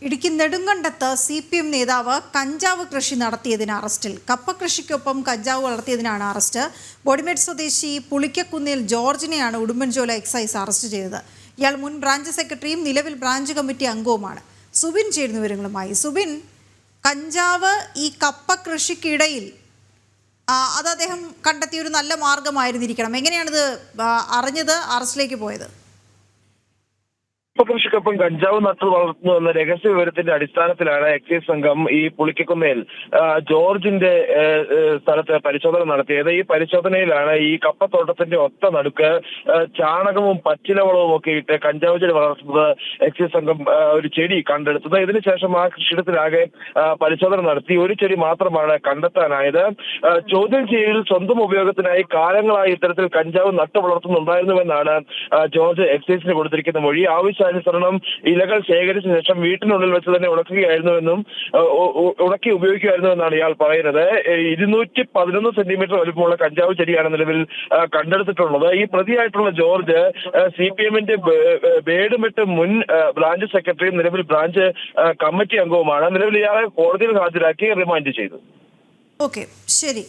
Idukki നെടുങ്കണ്ടത്ത് CPM നേതാവ് കഞ്ചാവ് കൃഷി നടത്തിയതിന് അറസ്റ്റിൽ. കപ്പ കൃഷിക്കൊപ്പം കഞ്ചാവ് വളർത്തിയതിനാണ് അറസ്റ്റ്. ബോഡിമേട് സ്വദേശി പുളിക്കക്കുന്നിൽ ജോർജിനെയാണ് ഉടുമ്പൻചോല എക്സൈസ് അറസ്റ്റ് ചെയ്തത്. ഇയാൾ മുൻ ബ്രാഞ്ച് സെക്രട്ടറിയും നിലവിൽ ബ്രാഞ്ച് കമ്മിറ്റി അംഗവുമാണ്. സുബിൻ ചേരുന്ന വിവരങ്ങളുമായി. സുബിൻ, കഞ്ചാവ് ഈ കപ്പ കൃഷിക്കിടയിൽ അത് അദ്ദേഹം കണ്ടെത്തിയ ഒരു നല്ല മാർഗമായിരുന്നിരിക്കണം. എങ്ങനെയാണിത് അറിഞ്ഞത്, അറസ്റ്റിലേക്ക് പോയത്? കൃഷിക്കൊപ്പം കഞ്ചാവ് നട്ടു വളർത്തുന്നു എന്ന രഹസ്യ വിവരത്തിന്റെ അടിസ്ഥാനത്തിലാണ് എക്സൈസ് സംഘം ഈ പുളിക്കക്കുന്നേൽ ജോർജിന്റെ സ്ഥലത്ത് പരിശോധന നടത്തിയത്. ഈ പരിശോധനയിലാണ് ഈ കപ്പത്തോട്ടത്തിന്റെ ഒത്ത നടുക്ക് ചാണകവും പച്ചിലവളവും ഒക്കെ ഇട്ട് കഞ്ചാവ് ചെടി വളർത്തുന്നത് എക്സൈസ് സംഘം ഒരു ചെടി കണ്ടെടുത്തത്. ഇതിനുശേഷം ആ കൃഷിയിടത്തിലാകെ പരിശോധന നടത്തി ഒരു ചെടി മാത്രമാണ് കണ്ടെത്താനായത്. ചോദ്യം ചെയ്യലിൽ സ്വന്തം ഉപയോഗത്തിനായി കാലങ്ങളായി ഇത്തരത്തിൽ കഞ്ചാവ് നട്ടു വളർത്തുന്നുണ്ടായിരുന്നുവെന്നാണ് ജോർജ് എക്സൈസിന് കൊടുത്തിരിക്കുന്ന മൊഴി. ആവശ്യാനുസരണം ഇലകൾ ശേഖരിച്ച ശേഷം വീട്ടിനുള്ളിൽ വെച്ച് തന്നെ ഉണക്കി ഉപയോഗിക്കുമായിരുന്നുവെന്നാണ് ഇയാൾ പറയുന്നത്. 211 സെന്റിമീറ്റർ വലുപ്പമുള്ള കഞ്ചാവ് ചെടിയാണ് നിലവിൽ കണ്ടെടുത്തിട്ടുള്ളത്. ഈ പ്രതിയായിട്ടുള്ള ജോർജ് CPMന്റെ ബേഡുമെട്ട് മുൻ ബ്രാഞ്ച് സെക്രട്ടറിയും നിലവിൽ ബ്രാഞ്ച് കമ്മിറ്റി അംഗവുമാണ്. നിലവിൽ ഇയാളെ കോടതിയിൽ ഹാജരാക്കി റിമാൻഡ് ചെയ്തു. ഓക്കെ, ശരി.